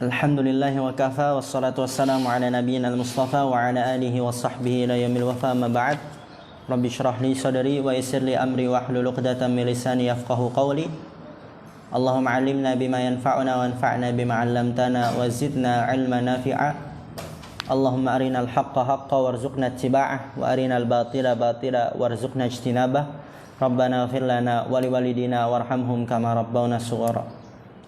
Alhamdulillahi wa kafa wassalatu wassalamu ala nabiyyina al-mustafa wa ala alihi wa sahbihi ila yaumil wafa ma ba'd. Rabbi shrah li sadri wa yassir li amri wa hlul 'uqdatam min lisani yafqahu qawli. Allahumma 'allimna bima yanfa'una wa anfa'na bima 'allamtana wa zidna 'ilman nafi'a. Allahumma arinal haqqa haqqan warzuqna ittiba'ah wa arinal batila batila warzuqna ijtinabah. Rabbana ighfir lana wa liwalidina warhamhum kama rabbawna shighara.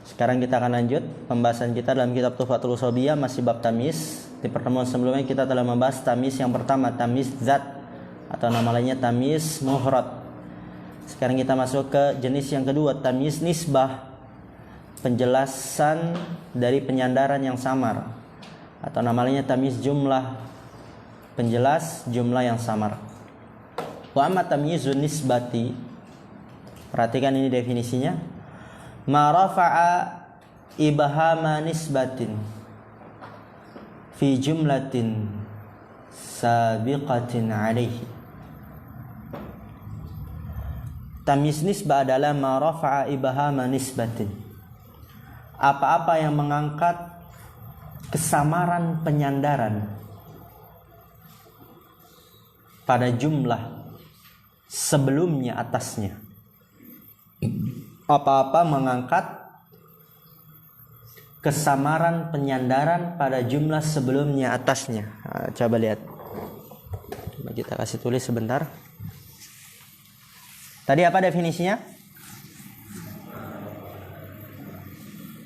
Sekarang kita akan lanjut pembahasan kita dalam kitab Tuhfatul Ushobiyah, masih bab tamyiz. Di pertemuan sebelumnya kita telah membahas tamyiz yang pertama, tamyiz zat atau nama lainnya tamyiz mufrad. Sekarang kita masuk ke jenis yang kedua, tamyiz nisbah, penjelasan dari penyandaran yang samar, atau nama lainnya tamyiz jumlah, penjelas jumlah yang samar. Wa amma tamyizun nisbati, perhatikan ini definisinya. Ma rafa'a ibhama nisbatin fi jumlatin sabiqatin alaihi. Tamyiz nisbah adalah ma rafa'a ibhama nisbatin, apa-apa yang mengangkat kesamaran penyandaran pada jumlah sebelumnya atasnya. Apa-apa mengangkat kesamaran penyandaran pada jumlah sebelumnya atasnya. Coba lihat. Coba kita kasih tulis sebentar. Tadi apa definisinya?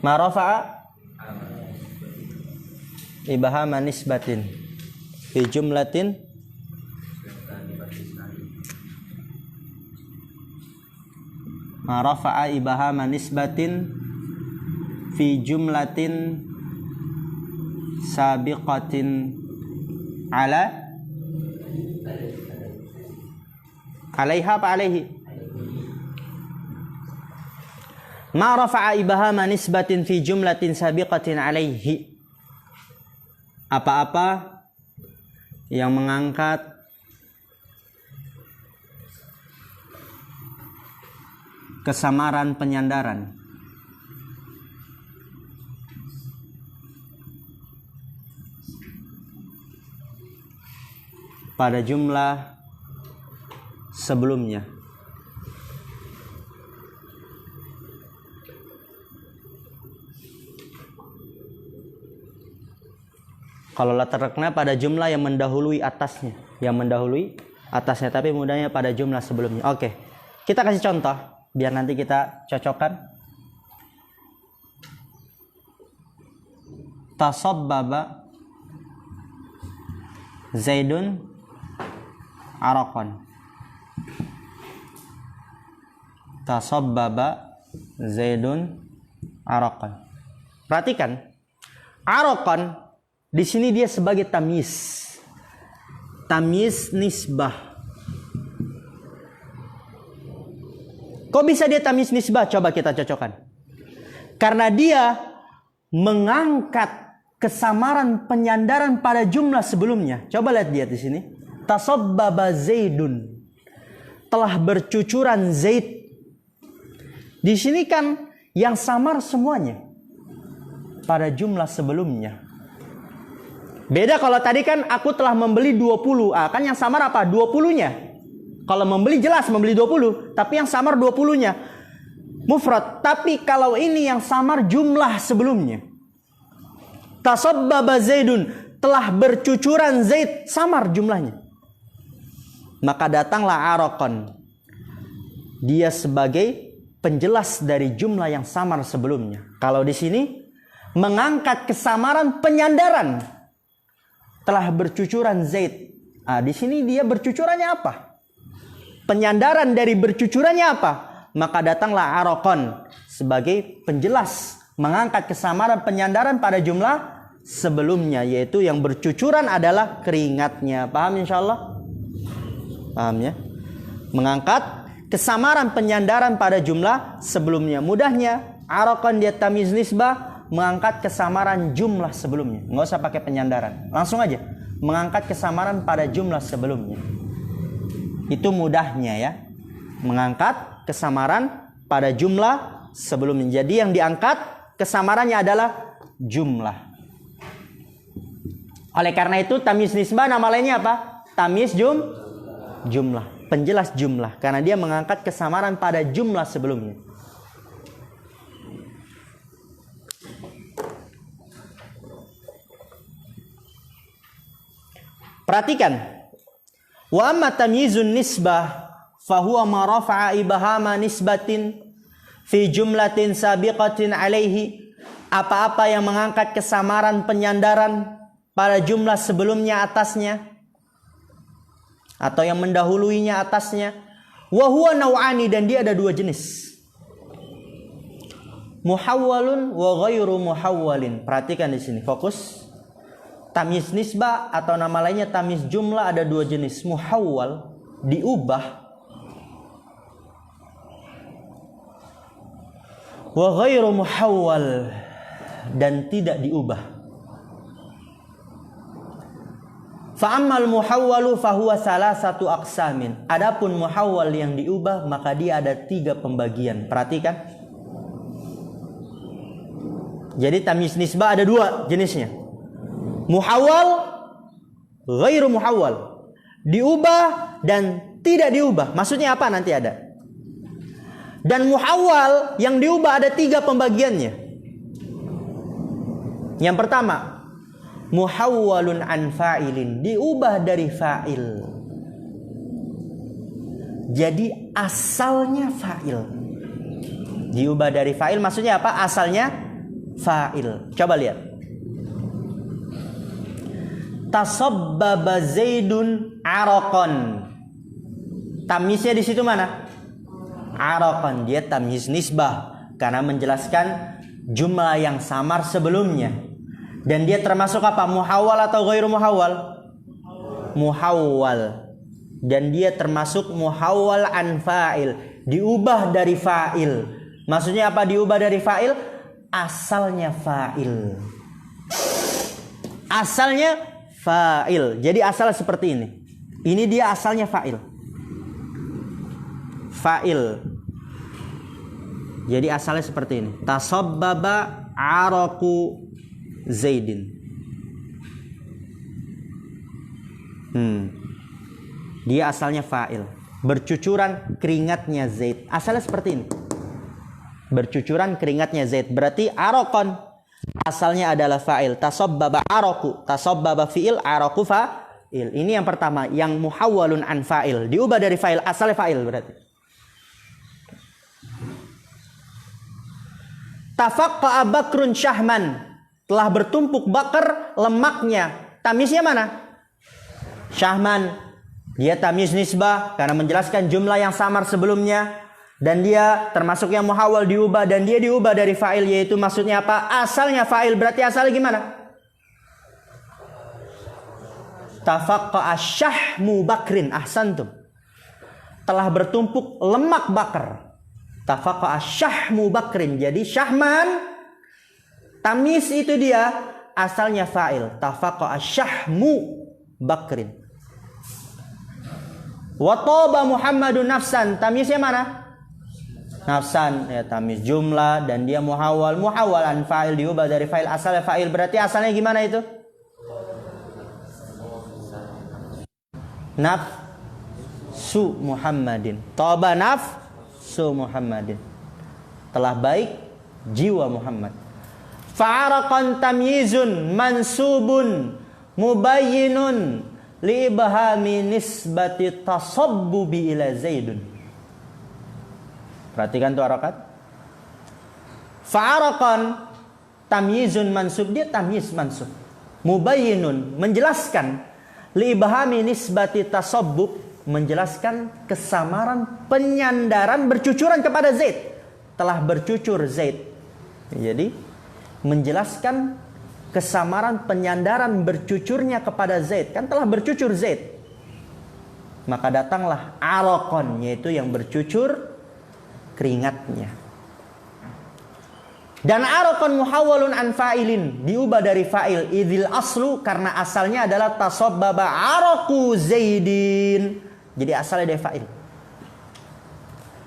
Ma rafa'a ibhama nisbatin fi jumlatin ma rafa'a ibhama nisbatin fi jumlatin sabiqatin alaiha apa alaihi? Ma rafa'a ibhama nisbatin fi jumlatin sabiqatin alaihi, apa-apa yang mengangkat kesamaran penyandaran pada jumlah sebelumnya. Kalau letaknya pada jumlah yang mendahului atasnya, tapi mudahnya pada jumlah sebelumnya. Oke, kita kasih contoh biar nanti kita cocokkan. Tasabbaba Zaidun araqan. Tasabbaba Zaidun araqan. Perhatikan, araqan di sini dia sebagai tamyiz. Tamyiz nisbah. Kok bisa dia tamyiz nisbah? Coba kita cocokkan. Karena dia mengangkat kesamaran penyandaran pada jumlah sebelumnya. Coba lihat dia di sini. Tasabbaba Zaidun, telah bercucuran Zaid. Di sini kan yang samar semuanya pada jumlah sebelumnya. Beda kalau tadi kan aku telah membeli 20. Kan yang samar apa? 20-nya. Kalau membeli jelas membeli 20, tapi yang samar 20-nya mufrad. Tapi kalau ini yang samar jumlah sebelumnya. Tasabbaba Zaidun, telah bercucuran Zaid, samar jumlahnya. Maka datanglah araqan. Dia sebagai penjelas dari jumlah yang samar sebelumnya. Kalau di sini mengangkat kesamaran penyandaran, telah bercucuran Zaid. Di sini dia bercucurannya apa? Penyandaran dari bercucurannya apa? Maka datanglah araqan sebagai penjelas mengangkat kesamaran penyandaran pada jumlah sebelumnya, yaitu yang bercucuran adalah keringatnya. Paham insyaallah? Paham ya? Mengangkat kesamaran penyandaran pada jumlah sebelumnya. Mudahnya araqan dia tamyiz nisbah, mengangkat kesamaran jumlah sebelumnya. Nggak usah pakai penyandaran, langsung aja mengangkat kesamaran pada jumlah sebelumnya. Itu mudahnya ya, mengangkat kesamaran pada jumlah sebelumnya. Jadi yang diangkat kesamarannya adalah jumlah. Oleh karena itu tamyiz nisbah nama lainnya apa? Tamyiz jumlah, penjelas jumlah, karena dia mengangkat kesamaran pada jumlah sebelumnya. Perhatikan. Wa amma tamyizun nisbah fahuwa ma rafa'a ibhama nisbatin fi jumlatin sabiqatin alaihi. Apa-apa yang mengangkat kesamaran penyandaran pada jumlah sebelumnya atasnya, atau yang mendahuluinya atasnya. Wa huwa naw'ani, dan dia ada dua jenis. Muhawwalun wa ghairu muhawwalin. Perhatikan di sini, fokus. Tamyiz nisbah atau nama lainnya tamyiz jumlah ada dua jenis. Muhawwal, diubah, wa ghairu muhawwal, dan tidak diubah. Fa'ammal muhawwalu fahuwa salasatu aqsamin. Adapun muhawwal yang diubah, maka dia ada 3 pembagian. Perhatikan. Jadi tamyiz nisbah ada 2 jenisnya. Muhawwal, ghairu muhawwal. Diubah dan tidak diubah. Maksudnya apa nanti ada. Dan muhawwal yang diubah ada 3 pembagiannya. Yang pertama, muhawwalun an fa'ilin, diubah dari fa'il. Jadi asalnya fa'il. Diubah dari fa'il maksudnya apa? Asalnya fa'il. Coba lihat. Tasabbaba Zaidun araqan. Tamyiznya di situ mana? Araqan. Dia tamyiz nisbah karena menjelaskan jumlah yang samar sebelumnya. Dan dia termasuk apa? Muhawwal atau ghairu muhawwal? Muhawwal. Dan dia termasuk muhawwal an fa'il, diubah dari fa'il. Maksudnya apa diubah dari fa'il? Asalnya fa'il. Asalnya fa'il. Jadi asalnya seperti ini. Ini dia asalnya fa'il. Fa'il. Jadi asalnya seperti ini. Tasabbaba araqu Zaidin. Dia asalnya fa'il. Bercucuran keringatnya Zaid. Asalnya seperti ini. Bercucuran keringatnya Zaid. Berarti araqan asalnya adalah fa'il. Tasabbaba araqu. Tasabbaba fi'il, araqu fa'il. Ini yang pertama, yang muhawwalun an fa'il. Diubah dari fa'il, asalnya fa'il berarti. Tafaqqa Bakrun syahman. Telah bertumpuk bakar lemaknya. Tamyiznya mana? Syahman. Dia tamyiz nisbah karena menjelaskan jumlah yang samar sebelumnya. Dan dia termasuk yang muhawwal diubah. Dan dia diubah dari fa'il, yaitu maksudnya apa? Asalnya fa'il. Berarti asalnya gimana? Tafaqqa syahmu bakrin. Ahsantum. Telah bertumpuk lemak bakar. Tafaqqa syahmu bakrin. Jadi syahman, tamyiz itu dia asalnya fa'il. Tafaqqa syahmu bakrin. Wa taba Muhammadun nafsan. Tamyiznya mana? Nafsan, ya tamyiz jumlah, dan dia muhawwal. Muhawwalan fa'il, diubah dari fa'il, asalnya fa'il. Berarti asalnya gimana itu? Nafsu Muhammadin. Taba nafsu Muhammadin. Telah baik jiwa Muhammad. Fa'araqan tamyizun mansubun mubayyinun li'ibhami nisbati tasabbubi ila Zaidun. Perhatikan tuh harakat. Fa'araqan tamyizun mansub, dia tamyiz mansub. Mubayyinun, menjelaskan. Li'ibhami nisbati tasabbub, menjelaskan kesamaran penyandaran bercucuran kepada Zaid. Telah bercucur Zaid. Jadi menjelaskan kesamaran penyandaran bercucurnya kepada Zaid. Kan telah bercucur Zaid. Maka datanglah araqan, yaitu yang bercucur keringatnya. Dan araqan muhawwalun an fa'ilin, diubah dari fa'il. Idzil aslu, karena asalnya adalah tasabbaba araqu Zaidin. Jadi asalnya dari fa'il.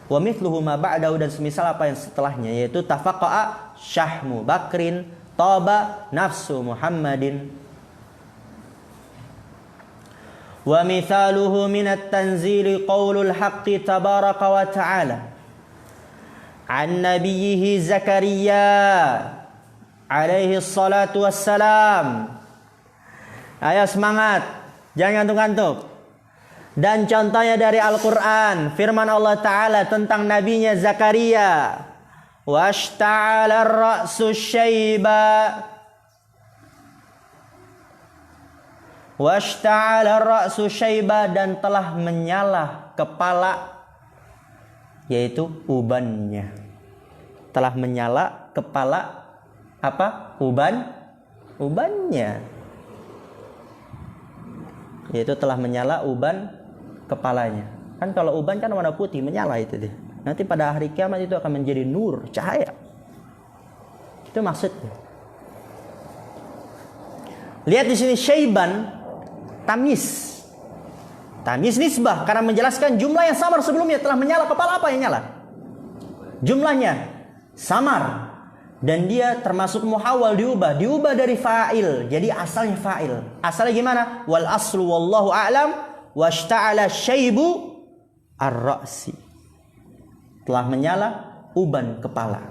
Wa mithluhu ma ba'dahu, dan semisal apa yang setelahnya, yaitu tafaqa'a syahmu bakrin taba nafsu Muhammadin. Wa mithaluhu minat tanzili qaulul haqqi tabaraka wa ta'ala an nabiyhi Zakaria alaihi salatu wassalam. Ayo semangat, jangan ngantuk-ngantuk. Dan contohnya dari Al-Quran, firman Allah Ta'ala tentang nabinya Zakaria. Washta'ala ar-ra'su syaiba. Washta'ala ar-ra'su syaiba, dan telah menyala kepala, yaitu ubannya. Telah menyala kepala apa? Ubannya. Yaitu telah menyala uban kepalanya. Kan kalau uban kan warna putih, menyala itu deh. Nanti pada hari kiamat itu akan menjadi nur, cahaya. Itu maksudnya. Lihat di sini syaiban, tamyiz. Tamyiz nisbah karena menjelaskan jumlah yang samar sebelumnya telah menyala kepala. Apa yang nyala? Jumlahnya samar. Dan dia termasuk muhawwal, diubah dari fa'il. Jadi asalnya fa'il. Asalnya gimana? Wal aslu wallahu a'lam washta'ala syaibu ar-ra'si. Telah menyala uban kepala.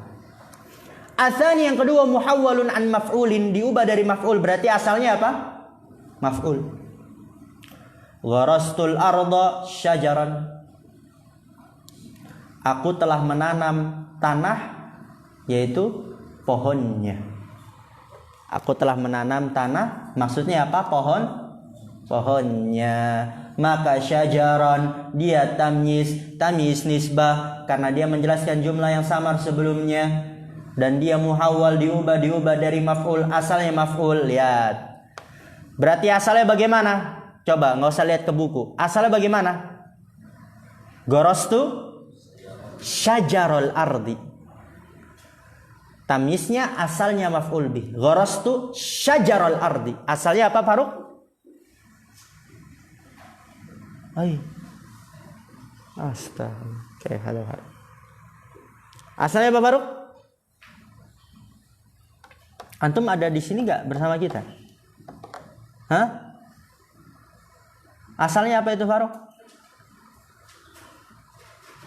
Atsani yang kedua muhawwalun an maf'ulin, diubah dari maf'ul, berarti asalnya apa? Maf'ul. Gharastul arda syajaran. Aku telah menanam tanah, yaitu pohonnya. Aku telah menanam tanah, maksudnya apa? Pohonnya. Maka syajaran, dia tamyiz nisbah karena dia menjelaskan jumlah yang samar sebelumnya, dan dia muhawwal, diubah dari maf'ul, asalnya maf'ul. Lihat. Berarti asalnya bagaimana? Coba, nggak usah lihat ke buku. Asalnya bagaimana? Gorostu syajarul ardi. Tamyiznya asalnya maf'ul bih. Gharastu syajarul ardi. Asalnya apa, Faruk? Astaga. Oke, halo. Asalnya apa, Faruk? Antum ada di sini nggak bersama kita? Hah? Asalnya apa itu, Faruk?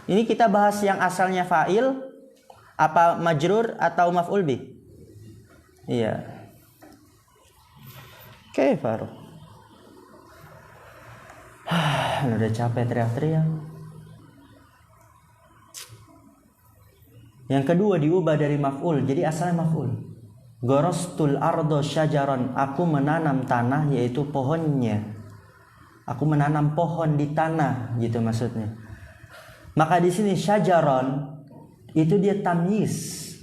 Ini kita bahas yang asalnya fa'il, apa majrur atau maf'ul bih? Iya. Oke, Faruk. Udah capek teriak-teriak. Yang kedua diubah dari maf'ul, jadi asalnya maf'ul. Gorostul ardo syajaran, aku menanam tanah, yaitu pohonnya. Aku menanam pohon di tanah, gitu maksudnya. Maka di sini syajaran itu dia tamyiz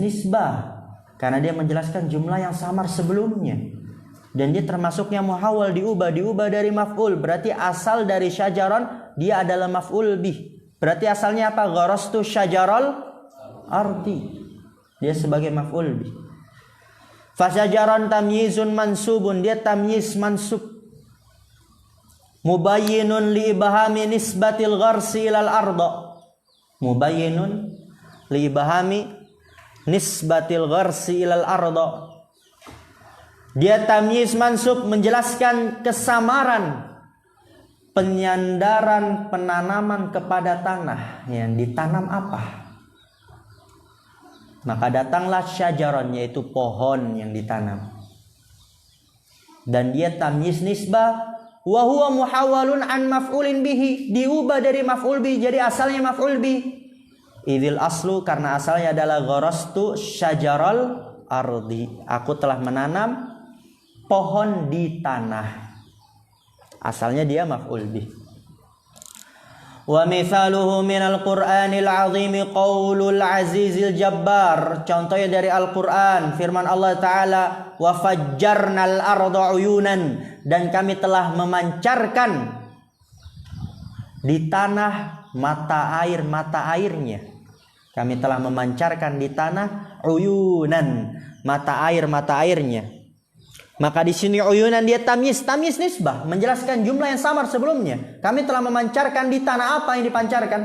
nisbah karena dia menjelaskan jumlah yang samar sebelumnya, dan dia termasuknya muhawwal, diubah dari maf'ul, berarti asal dari syajaran dia adalah maf'ul bih. Berarti asalnya apa? Gharastu syajaral ardi, dia sebagai maf'ul bih. Fasyajaran tamyizun mansubun, dia tamyiz mansub, mubayyinun li ibhami nisbatil gharsi ilal arda. Mubayyinun li ibhami nisbatil gharsi ilal arda. Dia tamyiz mansub, menjelaskan kesamaran penyandaran penanaman kepada tanah, yang ditanam apa. Maka datanglah syajaran, yaitu pohon yang ditanam. Dan dia tamyiz nisbah, wa huwa muhawwalun an maf'ulin bihi, diubah dari maf'ul bihi, jadi asalnya maf'ul bihi. Idzil aslu, karena asalnya adalah gharastu syajaral ardi, aku telah menanam pohon di tanah. Asalnya dia maf'ul bih. Wa mithaluhu minal Qur'anil azim qaulul azizil jabbar. Contohnya dari Al-Qur'an, firman Allah Ta'ala, wa fajjarnal arda uyunan, dan kami telah memancarkan di tanah mata airnya. Kami telah memancarkan di tanah uyunan, mata airnya. Maka di sini uyunan dia tamyiz nisbah, menjelaskan jumlah yang samar sebelumnya. Kami telah memancarkan di tanah, apa yang dipancarkan?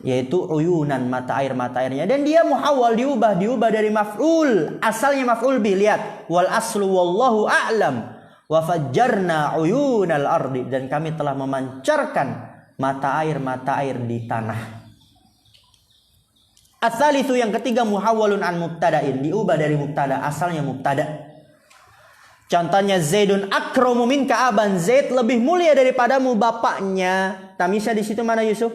yaitu uyunan, mata airnya, dan dia muhawwal, diubah dari maf'ul, asalnya maf'ul bi. Lihat, wal aslu wallahu a'lam wa fajjarna uyunal ardi, dan kami telah memancarkan mata air di tanah. Ats-tsalitsu, yang ketiga, muhawwalun an mubtada'in, diubah dari mubtada, asalnya mubtada. Contohnya, Zaidun akramu minka aban, Zaid lebih mulia daripadamu bapaknya. Tamisnya di situ mana, Yusuf?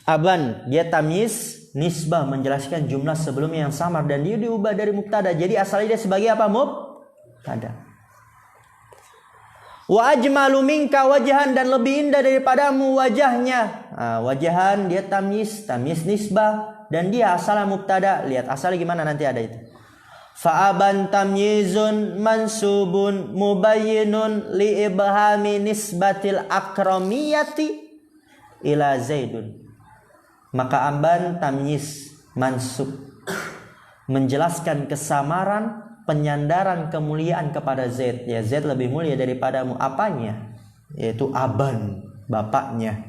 Aban, dia tamis nisbah, menjelaskan jumlah sebelumnya yang samar, dan dia diubah dari mubtada. Jadi asalnya dia sebagai apa? Mubtada. Wa ajmalu minka wajhan, dan lebih indah daripadamu wajahnya. Wajahan dia tamis nisbah, dan dia asalnya mubtada. Lihat asalnya gimana, nanti ada itu. Fa'aban tamyizun mansubun mubayyinun li ibhami nisbatil akramiyati ila Zaidun. Maka aban tamyiz mansub, menjelaskan kesamaran, penyandaran kemuliaan kepada Zaid. Ya, Zaid lebih mulia daripadamu. Apanya? Yaitu aban, bapaknya.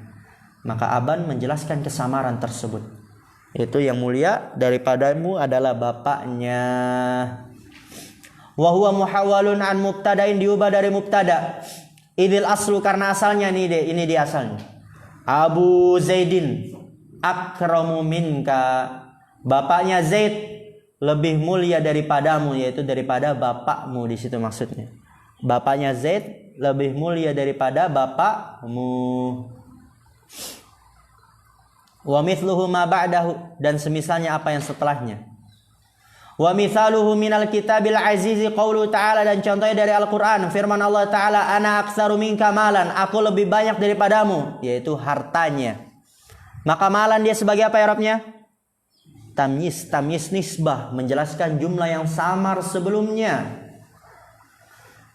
Maka aban menjelaskan kesamaran tersebut. Itu yang mulia daripadamu adalah bapaknya. Wa huwa muhawwalun an mubtadain, diubah dari mubtada. Idil aslu, karena asalnya ini dia asalnya. Abu Zaidin akramu minka, bapaknya Zaid lebih mulia daripadamu, yaitu daripada bapakmu. Di situ maksudnya bapaknya Zaid lebih mulia daripada bapakmu. Wa mithluhu ma ba'dahu, dan semisalnya apa yang setelahnya. Wa mithaluhu minal kitabil azizi qaulu ta'ala, dan contohnya dari Al-Qur'an firman Allah Ta'ala, ana aktsaru minka malan, aku lebih banyak daripadamu, yaitu hartanya. Maka malan dia sebagai apa i'rabnya? Tamyiz nisbah, menjelaskan jumlah yang samar sebelumnya.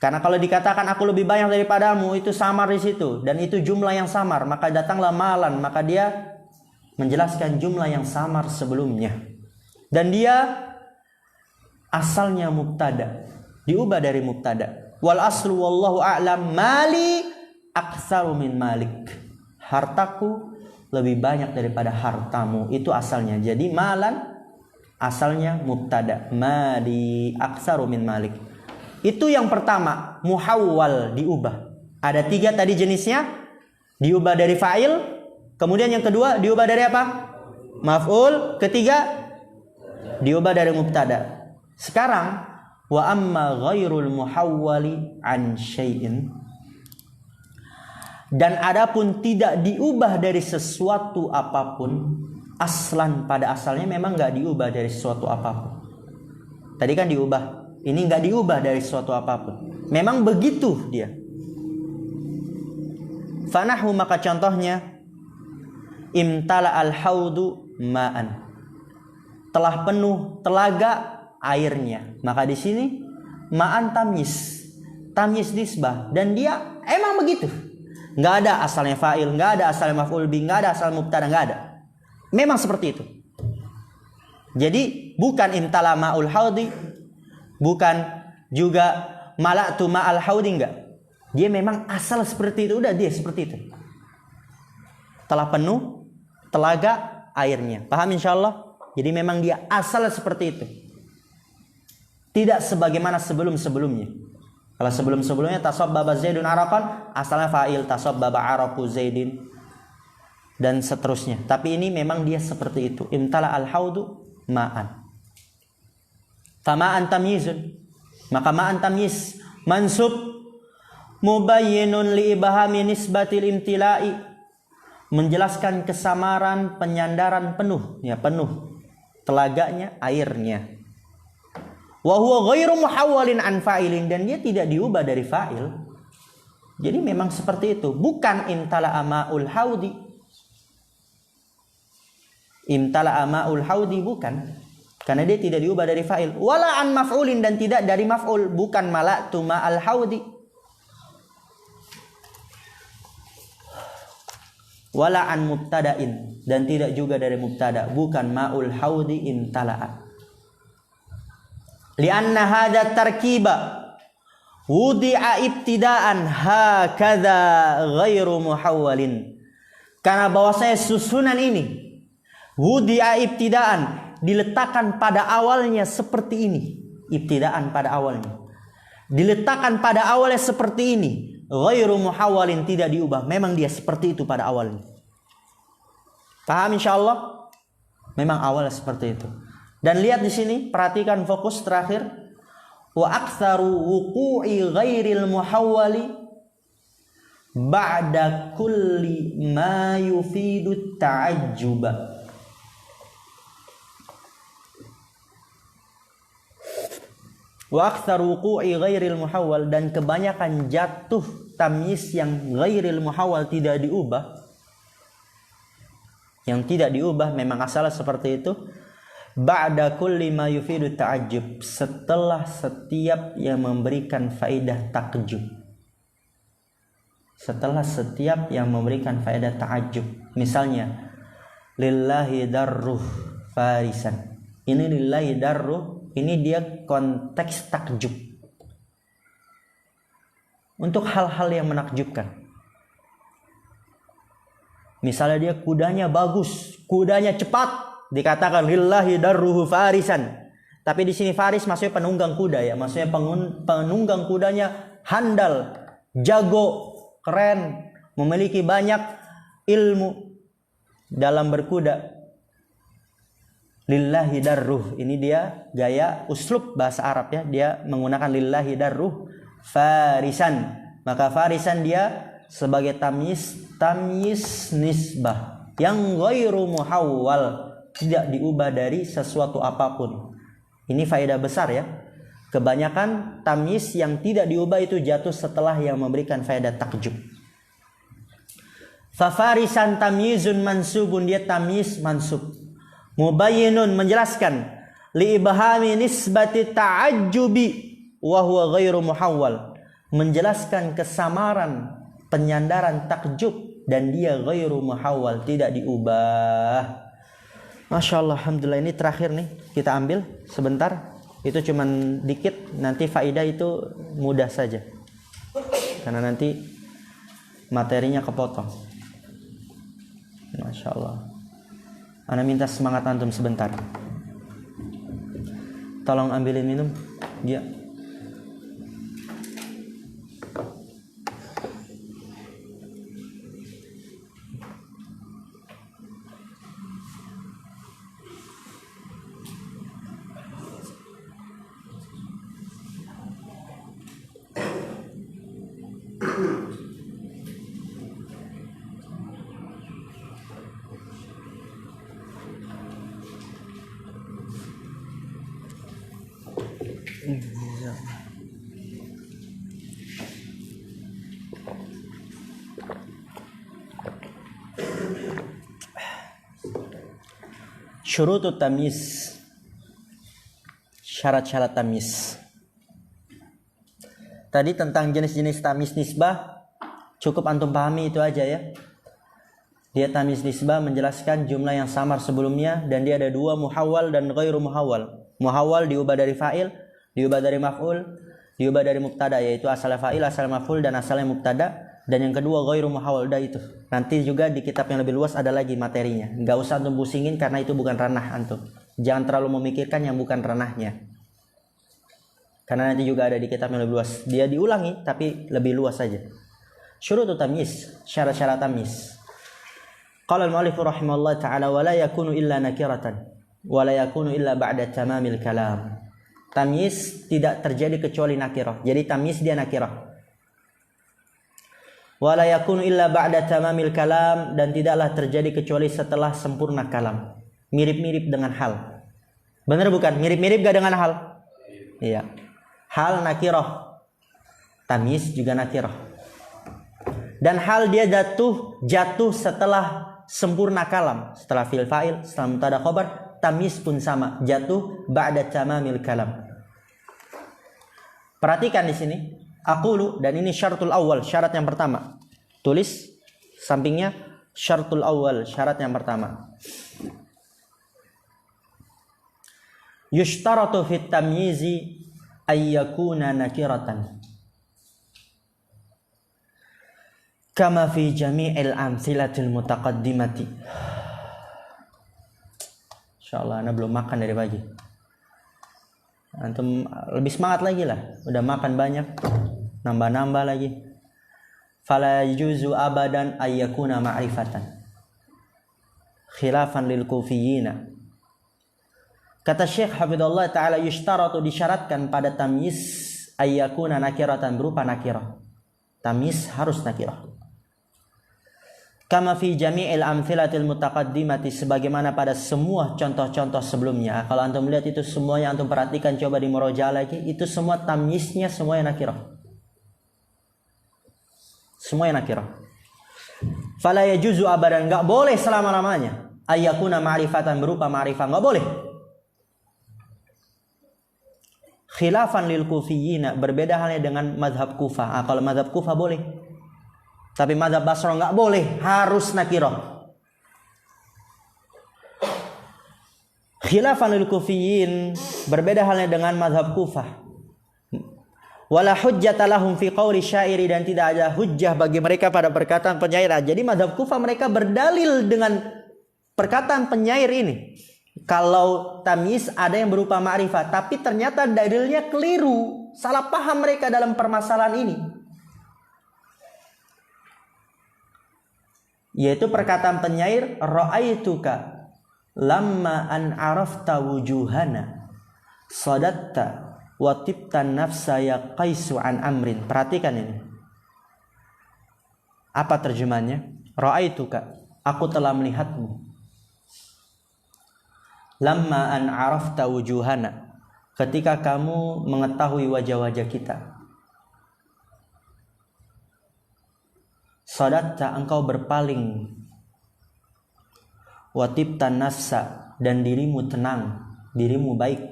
Karena kalau dikatakan aku lebih banyak daripadamu, itu samar di situ, dan itu jumlah yang samar, maka datanglah malan, maka dia menjelaskan jumlah yang samar sebelumnya. Dan dia asalnya mubtada, diubah dari mubtada. Wal aslu wallahu a'lam mali aktsaru min malik, hartaku lebih banyak daripada hartamu, itu asalnya. Jadi malan asalnya mubtada, mali aktsaru min malik. Itu yang pertama, muhawwal, diubah. Ada 3 tadi jenisnya, diubah dari fa'il. Kemudian yang kedua, diubah dari apa? Maf'ul. Ketiga, diubah dari mubtada. Sekarang, wa amma ghairul muhawwali an syai'in, dan adapun tidak diubah dari sesuatu apapun, aslan, pada asalnya memang nggak diubah dari sesuatu apapun. Tadi kan diubah, ini nggak diubah dari sesuatu apapun, memang begitu dia. Fanahu, maka contohnya, imtala al-haudu ma'an, telah penuh telaga airnya. Maka di sini ma'an tamyiz nisbah, dan dia emang begitu. Nggak ada asalnya fa'il, nggak ada asalnya maf'ul bi, nggak ada asal mubtada, nggak ada. Memang seperti itu. Jadi bukan imtala ma'ul haudi, bukan juga mala'tu ma'al haudi, enggak. Dia memang asal seperti itu, udah dia seperti itu. Telah penuh telaga airnya. Paham insyaallah? Jadi memang dia asal seperti itu. Tidak sebagaimana sebelum-sebelumnya. Kalau sebelum-sebelumnya tasabbaba Zaidun araqan, asalnya fa'il, tasabbaba araqu Zaidin, dan seterusnya. Tapi ini memang dia seperti itu. Imtala al-haudu ma'an. Fama'an tamyizun. Maka ma'an tamyiz mansub mubayyinun li ibhami nisbatil imtila'i, menjelaskan kesamaran, penyandaran penuh, ya penuh telaganya, airnya. Wa huwa ghairu muhawwalin an fa'ilin, dan dia tidak diubah dari fa'il. Jadi memang seperti itu, bukan imtala ama'ul haudi. Imtala ama'ul haudi bukan, karena dia tidak diubah dari fa'il. Wala an maf'ulin, dan tidak dari maf'ul, bukan mala'tu ma'al haudi. Wala an mubtada'in, dan tidak juga dari mubtada, bukan ma'ul haudi imtala'a. Lianna hadha tarkiba wudi'a ibtida'an hakadha ghairu muhawwalin, Karena bahwasanya susunan ini wudi'a ibtidaan, diletakkan pada awalnya seperti ini. Ibtidaan pada awalnya. Diletakkan pada awalnya seperti ini. Ghairu muhawwalin, tidak diubah. Memang dia seperti itu pada awalnya. Paham insyaallah? Memang awalnya seperti itu. Dan lihat di sini, perhatikan fokus terakhir. Wa aktsaru wuqu'i ghairil muhawwali ba'da kulli ma yufidu ta'ajjuba. Wa aktsar wuqu'i ghairil muhawwal, dan kebanyakan jatuh tamyiz yang ghairil muhawwal, tidak diubah. Yang tidak diubah memang asalnya seperti itu. Ba'da kulli ma yufidu ta'ajjub, setelah setiap yang memberikan faedah takjub. Setelah setiap yang memberikan faedah ta'ajjub. Misalnya lillahi darruh farisan. Ini lillahi darruh, ini dia konteks takjub. Untuk hal-hal yang menakjubkan. Misalnya dia kudanya bagus, kudanya cepat, dikatakan lillahi darruhu farisan. Tapi di sini faris maksudnya penunggang kuda ya, maksudnya penunggang kudanya handal, jago, keren, memiliki banyak ilmu dalam berkuda. Lillahi darruh, ini dia gaya uslub bahasa Arab ya, dia menggunakan lillahi darruh farisan. Maka farisan dia sebagai tamyiz nisbah yang ghairu muhawwal, tidak diubah dari sesuatu apapun. Ini faedah besar ya. Kebanyakan tamyiz yang tidak diubah itu jatuh setelah yang memberikan faedah takjub. Fa farisan tamyizun mansubun, dia tamyiz mansub. Mubayyinun, menjelaskan, li ibhami nisbati ta'ajjubi wa huwa ghairu muhawwal, menjelaskan kesamaran penyandaran takjub dan dia ghairu muhawwal, tidak diubah. Masya Allah, alhamdulillah. Ini terakhir nih, kita ambil sebentar. Itu cuman dikit, nanti faidah itu mudah saja. Karena nanti materinya kepotong. Masya Allah. Ana minta semangat antum sebentar. Tolong ambilin minum. Dia. Syurutut tamyiz, syarat-syarat tamyiz. Tadi tentang jenis-jenis tamyiz nisbah cukup antum pahami itu aja ya. Dia tamyiz nisbah menjelaskan jumlah yang samar sebelumnya, dan dia ada dua, muhawwal dan ghairu muhawwal. Muhawwal diubah dari fa'il, diubah dari maf'ul, diubah dari mubtada, yaitu asalnya fa'il, asalnya maf'ul, dan asalnya mubtada. Dan yang kedua ghairu muhawwal, itu. Nanti juga di kitab yang lebih luas ada lagi materinya. Enggak usah antum pusingin karena itu bukan ranah antum. Jangan terlalu memikirkan yang bukan ranahnya. Karena nanti juga ada di kitab yang lebih luas. Dia diulangi tapi lebih luas saja. Syurutut tamyiz, syarat-syarat tamyiz. Qala al-mu'allif rahimahullah ta'ala, wa la yakunu illa nakiratan wa la yakunu illa ba'da tamamil kalam. Tamyiz tidak terjadi kecuali nakirah. Jadi tamyiz dia nakirah. Wa la yakunu illa ba'da tamamil kalam, dan tidaklah terjadi kecuali setelah sempurna kalam. Mirip-mirip dengan hal. Benar bukan? Mirip-mirip gak dengan hal? Iya. Hal nakirah. Tamyiz juga nakirah. Dan hal dia jatuh setelah sempurna kalam. Setelah fi'il fa'il, setelah mubtada khabar, tamyiz pun sama, jatuh ba'da tamamil kalam. Perhatikan di sini. Aqulu, dan ini syaratul awal, syarat yang pertama. Tulis sampingnya syaratul awal, syarat yang pertama. Yushtaratu fit tamyizi ay yakuna nakiratan. Kama fi jami'il amsilatil mutaqaddimati. Insyaallah ana belum makan dari pagi. Antum lebih semangat lagi lah. Udah makan banyak, nambah-nambah lagi. Fala yajuzu abadan ayyakuna ma'rifatan. Khilafan lil kufiyina. Kata Syekh Hafidhullah Ta'ala, yushtaratu, disyaratkan pada tamyiz ayyakuna nakiratan, berupa nakirah. Tamyiz harus nakirah. Kama fi jami'il amthilatil mutaqaddimati, sebagaimana pada semua contoh-contoh sebelumnya. Kalau antum lihat itu semuanya, antum perhatikan, coba di murojaah lagi, itu semua tamyiznya semuanya nakirah. Semuanya nakirah. Fala yajuzu abadan, enggak boleh selama-lamanya. Ayyakuna ma'rifatan, berupa ma'rifah, enggak boleh. Khilafan lil kufiyina, berbeda halnya dengan mazhab Kufah. Kalau mazhab Kufah boleh. Tapi mazhab Basrah enggak boleh, harus nakirah. Khilafan lil kufiyin, berbeda halnya dengan mazhab Kufah. Wala hujjata lahum fi qauli syairi, dan tidak ada hujjah bagi mereka pada perkataan penyair. Jadi mazhab Kufah mereka berdalil dengan perkataan penyair ini. Kalau tamyiz ada yang berupa ma'rifah, tapi ternyata dalilnya keliru, salah paham mereka dalam permasalahan ini. Yaitu perkataan penyair, ra'aituka lamma an arafta wujuhana sadatta wa tibtan nafsa ya qaisu an amrin. Perhatikan ini. Apa terjemahannya? Ra'aituka, aku telah melihatmu. Lamma an arafta wujuhana, ketika kamu mengetahui wajah-wajah kita. Sadatta, engkau berpaling. Watibtan nafsa, dan dirimu tenang, dirimu baik.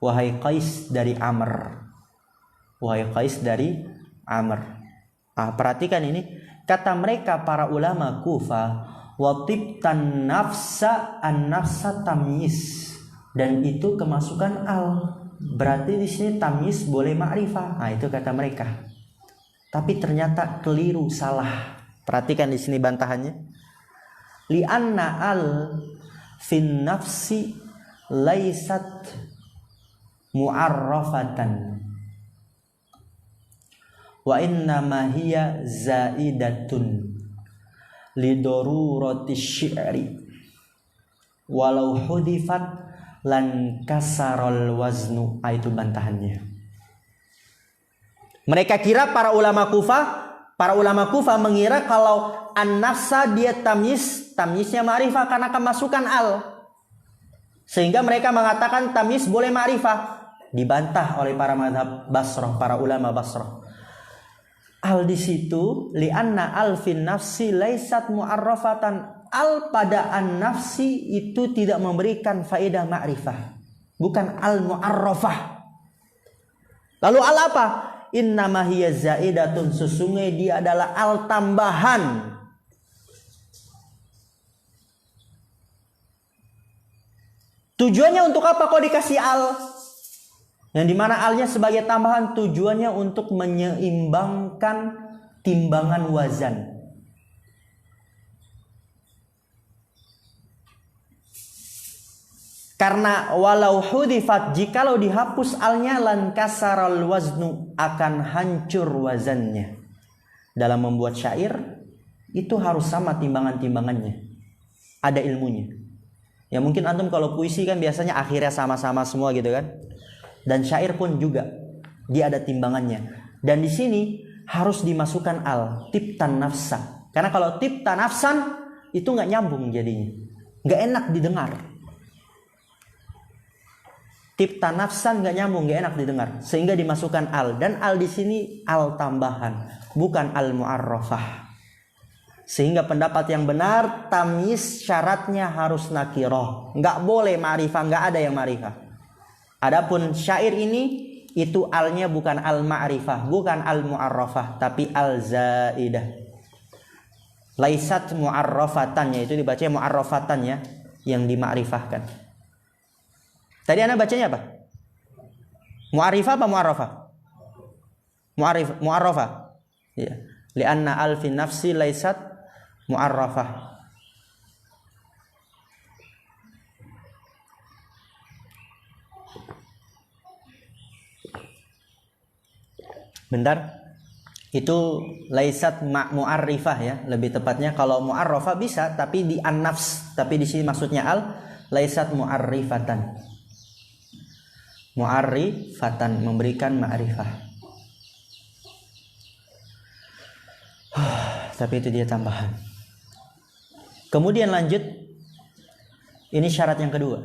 Wahai Qais dari Amr. Wahai Qais dari Amr. Perhatikan ini, kata mereka para ulama Kufah, watibtan nafsa, an nafsa tamyiz, dan itu kemasukan al. Berarti di sini tamyiz boleh ma'rifah. Itu kata mereka. Tapi ternyata keliru, salah. Perhatikan di sini bantahannya. Li'anna al fin nafsi laisat mu'arrafatan wa innama hiya zaidatun lidorurati syi'ri walau hudifat lan kasarol waznu. Itu bantahannya. Mereka kira para ulama Kufah mengira kalau an-nafsa dia tamyiznya ma'rifah karena kemasukan al. Sehingga mereka mengatakan tamyiz boleh ma'rifah. Dibantah oleh para mazhab Basrah, para ulama Basrah. Al di situ li'anna al fin nafsi laisat mu'arrafatan. Al pada an-nafsi itu tidak memberikan faedah ma'rifah. Bukan al-mu'arrafah. Lalu al apa? Innama hiya zaidatun, sesungguhnya dia adalah al tambahan. Tujuannya untuk apa kok dikasih al? Yang dimana alnya sebagai tambahan, tujuannya untuk menyeimbangkan timbangan wazan. Karena walau hudifat, jikalau dihapus alnya, lan kasaral waznu, akan hancur wazannya. Dalam membuat syair itu harus sama timbangan-timbangannya. Ada ilmunya. Ya mungkin antum kalau puisi kan biasanya akhirnya sama-sama semua gitu kan. Dan syair pun juga dia ada timbangannya. Dan di sini harus dimasukkan al, tibtan nafsa. Karena kalau tibtan nafsan itu nggak nyambung jadinya, nggak enak didengar. Tibta nafsan nggak nyambung, nggak enak didengar, sehingga dimasukkan al. Dan al di sini al tambahan, bukan al mu'arrafah. Sehingga pendapat yang benar, tamyiz syaratnya harus nakirah, nggak boleh ma'rifah, nggak ada yang ma'rifah. Adapun syair ini itu alnya bukan al ma'rifah, bukan al mu'arrafah, tapi al zaidah. Laisat mu'arrafatannya, itu dibaca mu'arrafatannya yang dima'rifahkan. Tadi Anda bacanya apa? Mu'arifah apa mu'arrafah? Mu'arrafah. Iya. Lianna al fi nafsi laisat mu'arrafah. Bentar. Itu laisat mu'arrifah ya, lebih tepatnya. Kalau mu'arrafah bisa, tapi di an-nafs, tapi di sini maksudnya al laisat mu'arrifatan. Mu'arrifatan, memberikan ma'rifah. Tapi itu dia tambahan. Kemudian lanjut. Ini syarat yang kedua.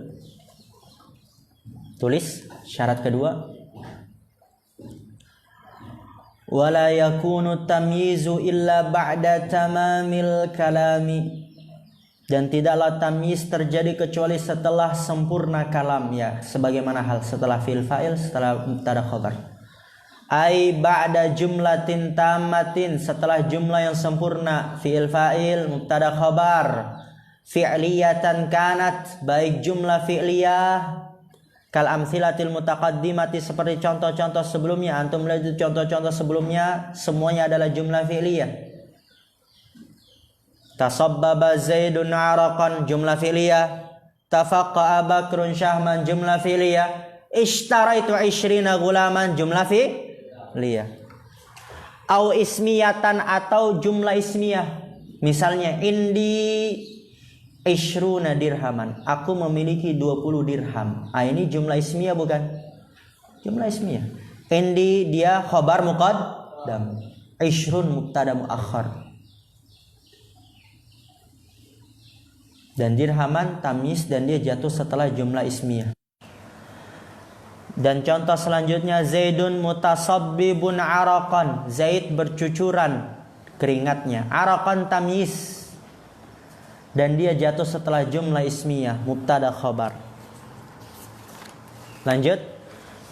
Tulis syarat kedua. Wala yakunu tamyizu illa ba'da tamamil kalami. Dan tidaklah tamyiz terjadi kecuali setelah sempurna kalam ya, sebagaimana hal setelah fi'il fa'il, setelah mubtada khabar. Ai ba'da jumlatin tamatin, setelah jumlah yang sempurna, fi'il fa'il, mubtada khabar, fi'liyatan kanat, baik jumlah fi'liyah kal amsilatil mutaqaddimati, seperti contoh-contoh sebelumnya. Antum lihat contoh-contoh sebelumnya semuanya adalah jumlah fi'liyah. Tasabbaba Zaidun araqan, jumlah fi'liyah. Tafaqqa Bakrun syahman, jumlah fi'liyah. Ishtaraitu 20 gulaman, jumlah fi'liyah. Au ismiyatan, atau jumlah ismiyah. Misalnya indi ishruna dirhaman, aku memiliki 20 dirham. Ini jumlah ismiyah bukan? Jumlah ismiyah. Indi dia khabar muqaddam, ishrun mubtada muakhar. Dan dirhaman tamyiz dan dia jatuh setelah jumlah ismiyah. Dan contoh selanjutnya Zaidun mutasabbibun araqan, Zaid bercucuran keringatnya. Araqan tamyiz dan dia jatuh setelah jumlah ismiyah, mubtada khabar. Lanjut.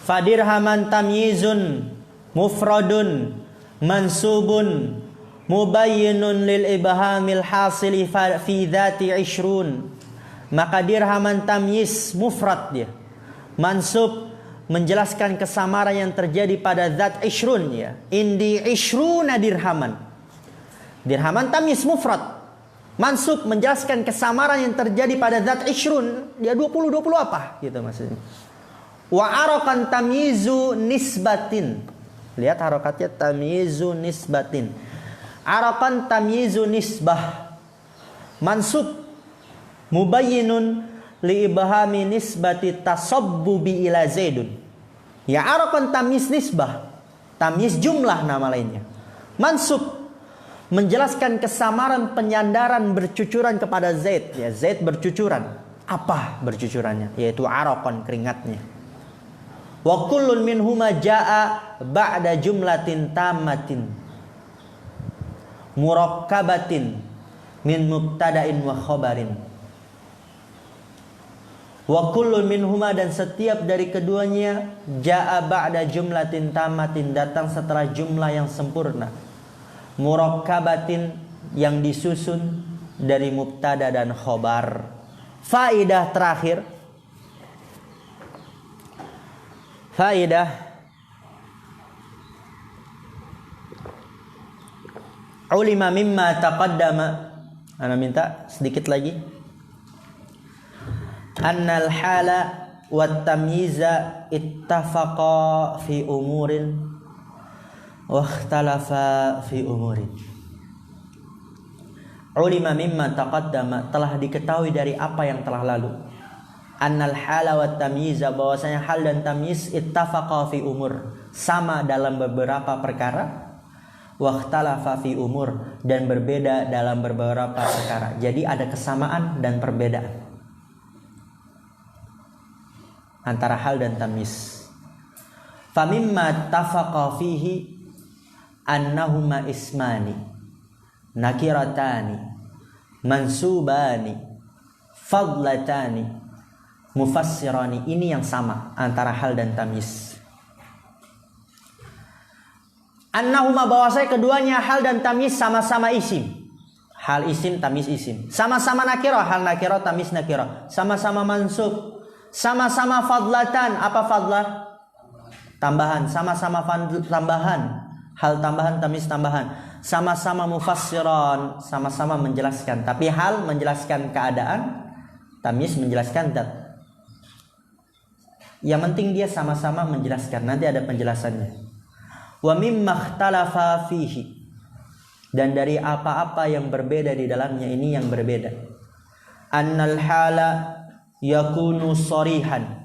Fadirhaman tamyizun mufradun mansubun mubayyinun lil ibhamil hasili fi dzati 20. Maka dirhaman tamyiz mufrad dia, mansub, menjelaskan kesamaran yang terjadi pada zat 20 ya. Indi 20 dirhaman. Dirhaman tamyiz mufrad, mansub, menjelaskan kesamaran yang terjadi pada zat 20. Dia 20 apa? Gitu maksudnya. Wa araqan tamyizu nisbatin. Lihat harokatnya, tamyizu nisbatin. Araqan tamyizu nisbah, mansub, mubayyinun li ibhami nisbati tasabbubi ila Zaidun. Ya araqan tamyiz nisbah, tamyiz jumlah nama lainnya. Mansub, menjelaskan kesamaran penyandaran bercucuran kepada Zaid ya. Zaid bercucuran. Apa bercucurannya? Yaitu araqan, keringatnya. Wa kullun minhuma jaa ba'da jumlatin tamatin murakkabatin min mubtada'in wa khabarin. Wa kullun minhuma, dan setiap dari keduanya, jaa ba'da jumlatin tamatin, datang setelah jumlah yang sempurna. Murakkabatin, yang disusun dari mubtada dan khobar. Faidah terakhir, faidah ulima mimma taqaddama. Ana minta sedikit lagi. Annal hala wat tamyiza ittafaqa fi umurin wa ikhtalafa fi umurin. Ulima mimma taqaddama, telah diketahui dari apa yang telah lalu. Annal hala wat tamyiza, bahwasanya hal dan tamyiz ittafaqa fi umur, sama dalam beberapa perkara. Wa ikhtalafa fi umur, dan berbeda dalam beberapa perkara. Jadi ada kesamaan dan perbedaan antara hal dan tamyiz. Famimma tafaqa fihi annahuma ismani nakiratani mansubani fadlatani mufassirani. Ini yang sama antara hal dan tamyiz. Annahuma, bahwasanya keduanya hal dan tamyiz sama-sama isim. Hal isim, tamyiz isim. Sama-sama nakirah, hal nakirah, tamyiz nakirah. Sama-sama mansub. Sama-sama fadlatan. Apa fadlah? Tambahan. Sama-sama tambahan. Hal tambahan, tamyiz tambahan. sama-sama mufassiran, sama-sama menjelaskan. Tapi hal menjelaskan keadaan, tamyiz menjelaskan zat. Yang penting dia sama-sama menjelaskan. Nanti ada penjelasannya. Wa mimma ikhtalafa fihi, dan dari apa-apa yang berbeda di dalamnya, ini yang berbeda. Annal hala yakunu sarihan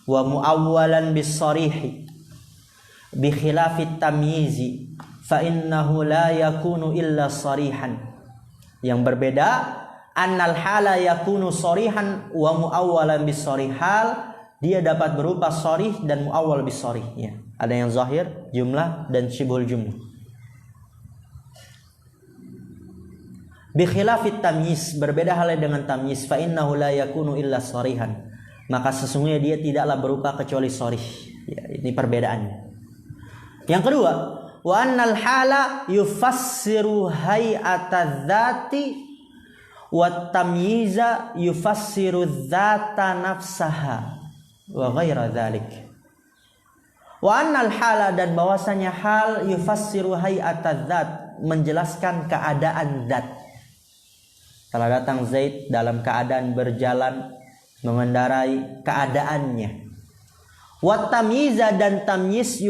wa muawwalan bis sarihi bi khilafit tamyizi fa innahu la yakunu illa sarihan. Yang berbeda, annal hala yakunu sarihan wa muawwalan bis sarih. Hal dia dapat berupa sarih dan muawwal bis sarih, ya. Ada yang zahir, jumlah, dan syibhul jumlah. Bi khilafit tamyiz, berbeda halnya dengan tamyiz, fa innahu la yakunu illa sarihan, maka sesungguhnya dia tidaklah berupa kecuali sarih, ya. Ini perbedaannya. Yang kedua, wa annal hala yufassiru hay'ata dzati wa tamyiza yufassiru dzata nafsaha wa ghaira dzalik. Wa annal hala, dan bahwasanya hal yufassiru hay'ata dzat, menjelaskan keadaan zat. Telah datang Zaid dalam keadaan berjalan mengendarai keadaannya. Wa tamyiza, dan tamyiz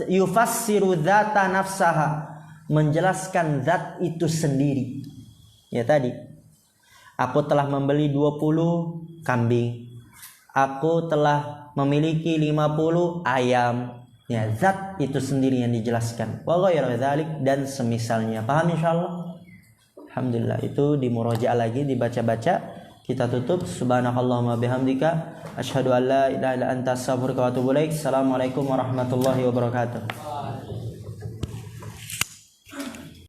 yufassiru dzata nafsaha, menjelaskan zat itu sendiri. Ya tadi, aku telah membeli 20 kambing. Aku telah memiliki 50 ayam. Ya, zat itu sendiri yang dijelaskan. Wa ghairu dzalik, dan semisalnya. Paham insyaallah? Alhamdulillah. Itu di murajaah lagi, dibaca-baca. Kita tutup. Subhanakallahumma bihamdika asyhadu an la ilaha illa anta astaghfiruka wa atubu ilaik. Assalamualaikum warahmatullahi wabarakatuh.